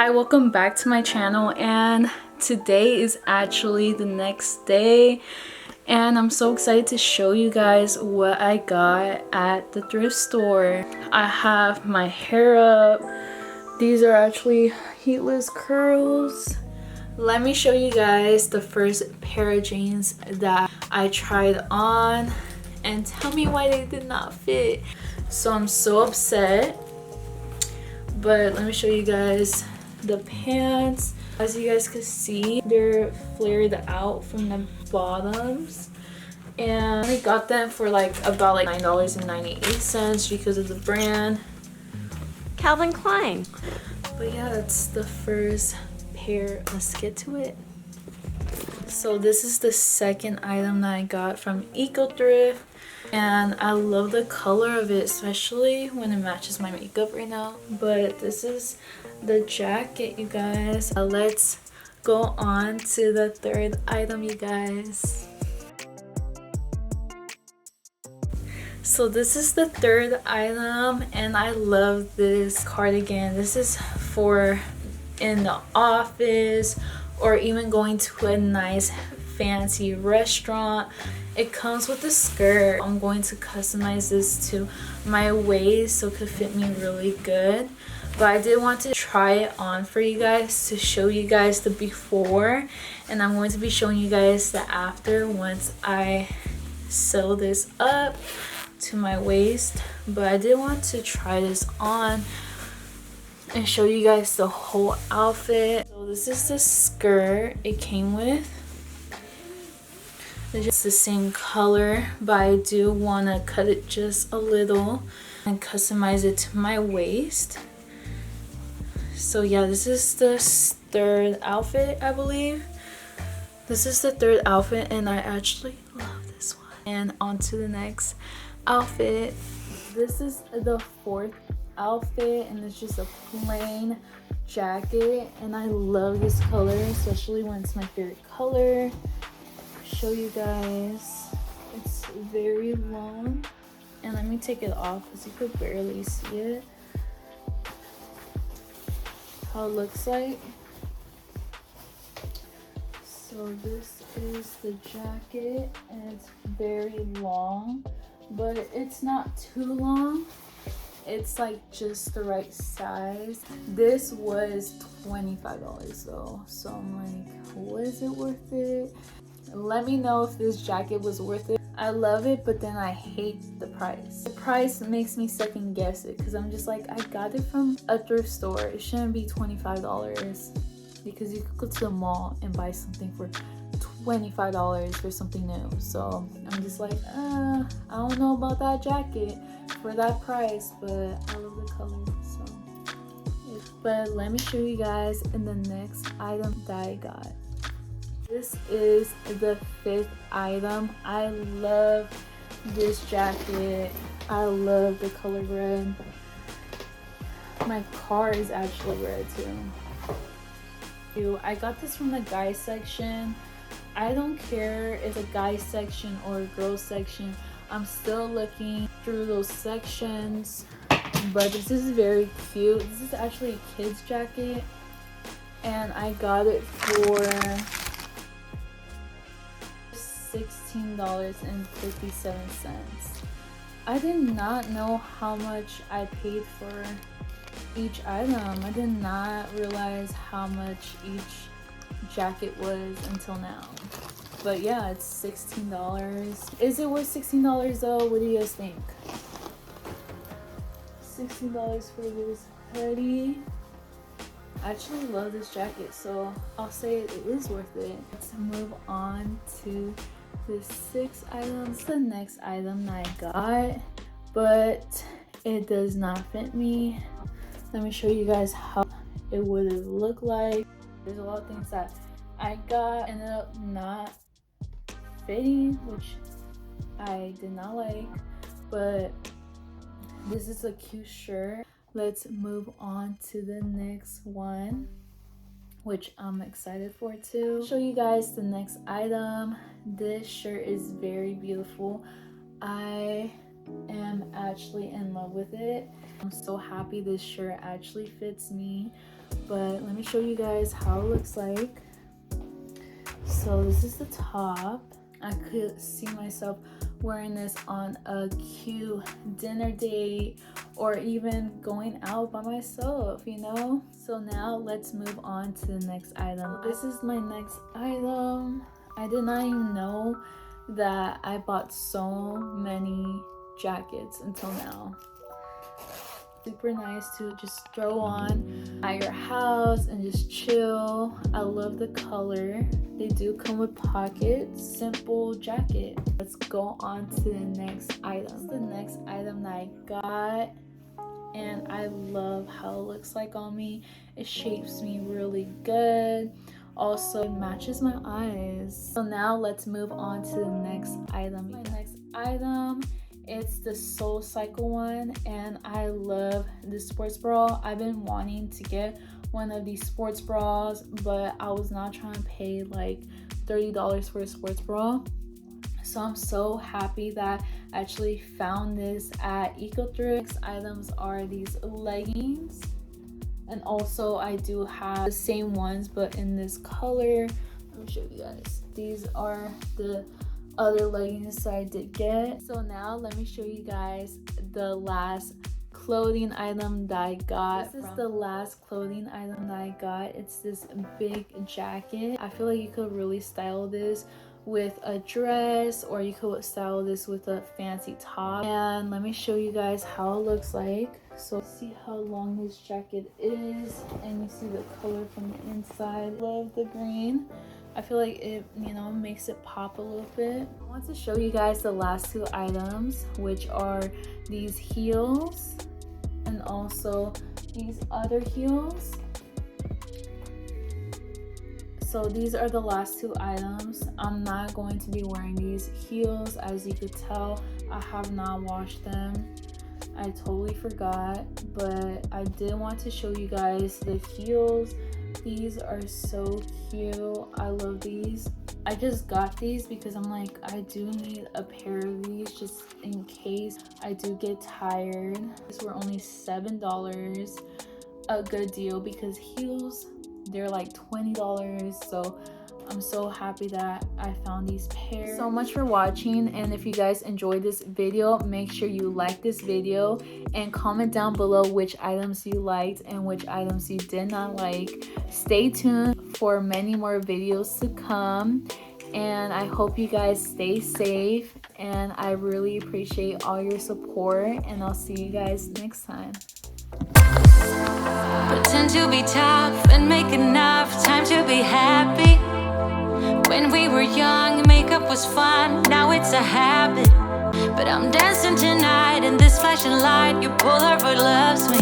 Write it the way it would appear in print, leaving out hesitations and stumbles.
Hi, welcome back to my channel, and today is actually the next day and I'm so excited to show you guys what I got at the thrift store. I have my hair up. These are actually heatless curls. Let me show you guys the first pair of jeans that I tried on and tell me why they did not fit. So I'm so upset, but let me show you guys the pants. As you guys can see, they're flared out from the bottoms, and I got them for about $9.98 because of the brand Calvin Klein. But yeah, that's the first pair. Let's get to it. So this is the second item that I got from Eco Thrift, and I love the color of it, especially when it matches my makeup right now. But this is the jacket, you guys. Let's go on to the third item, you guys. So this is the third item, and I love this cardigan. This is for in the office or even going to a nice fancy restaurant. It comes with a skirt. I'm going to customize this to my waist so it could fit me really good. But I did want to try it on for you guys to show you guys the before, and I'm going to be showing you guys the after once I sew this up to my waist. But I did want to try this on and show you guys the whole outfit. So this is the skirt it came with. It's just the same color, but I do want to cut it just a little and customize it to my waist. So yeah, this is the third outfit, I believe. This is the third outfit, and I actually love this one. And on to the next outfit. This is the fourth outfit, and it's just a plain jacket, and I love this color, especially when it's my favorite color. Show you guys, it's very long, and let me take it off because you could barely see it. How it looks like. So this is the jacket, and it's very long, but it's not too long. It's like just the right size. This was $25 though, so I'm like, was it worth it? Let me know if this jacket was worth it. I love it, but then I hate the price. The price makes me second guess it because I'm just like, I got it from a thrift store. It shouldn't be $25 because you could go to the mall and buy something for $25 for something new. So I'm just like, I don't know about that jacket for that price, but I love the color. So but let me show you guys in the next item that I got. This is the fifth item. I love this jacket. I love the color red. My car is actually red too. I got this from the guys section. I don't care if it's a guys section or a girls section. I'm still looking through those sections, but this is very cute. This is actually a kid's jacket, and I got it for $16.57. I did not know how much I paid for each item. I did not realize how much each jacket was until now. But yeah, it's $16. Is it worth $16 though? What do you guys think? $16 for this hoodie. I actually love this jacket, so I'll say it is worth it. Let's move on to the sixth item. It's the next item that I got, but it does not fit me. Let me show you guys how it would have looked like. There's a lot of things that I got ended up not fitting, which I did not like, but this is a cute shirt. Let's move on to the next one, which I'm excited for too. Show you guys the next item. This shirt is very beautiful. I am actually in love with it. I'm so happy this shirt actually fits me. but let me show you guys how it looks like. So this is the top. I could see myself wearing this on a cute dinner date or even going out by myself, you know? So now let's move on to the next item. This is my next item. I did not even know that I bought so many jackets until now. Super nice to just throw on at your house and just chill. I love the color. They do come with pockets. Simple jacket. Let's go on to the next item. This is the next item that I got, and I love how it looks like on me. It shapes me really good. Also, it matches my eyes. So now let's move on to the next item. My next item, it's the Soul Cycle one, and I love this sports bra. I've been wanting to get one of these sports bras, but I was not trying to pay like $30 for a sports bra. So I'm so happy that I actually found this at Thrift. Next items are these leggings, and also I do have the same ones but in this color. Let me show you guys. These are the other leggings that I did get. So now let me show you guys the last clothing item that I got. This is the last clothing item that I got. It's this big jacket. I feel like you could really style this with a dress, or you could style this with a fancy top. And let me show you guys how it looks like. So see how long this jacket is, and you see the color from the inside. Love the green. I feel like it, you know, makes it pop a little bit. I want to show you guys the last two items, which are these heels and also these other heels. So these are the last two items. I'm not going to be wearing these heels. As you could tell, I have not washed them. I totally forgot, but I did want to show you guys the heels. These are so cute. I love these. I just got these because I'm like, I do need a pair of these just in case I do get tired. These were only $7. A good deal because heels, they're like $20. So I'm so happy that I found these pairs. So much for watching, and if you guys enjoyed this video, make sure you like this video and comment down below which items you liked and which items you did not like. Stay tuned for many more videos to come, and I hope you guys stay safe, and I really appreciate all your support, and I'll see you guys next time. Pretend to be tough and make enough time to be happy. When we were young, makeup was fun, now it's a habit. But I'm dancing tonight in this flashing light. You pull her, but loves me.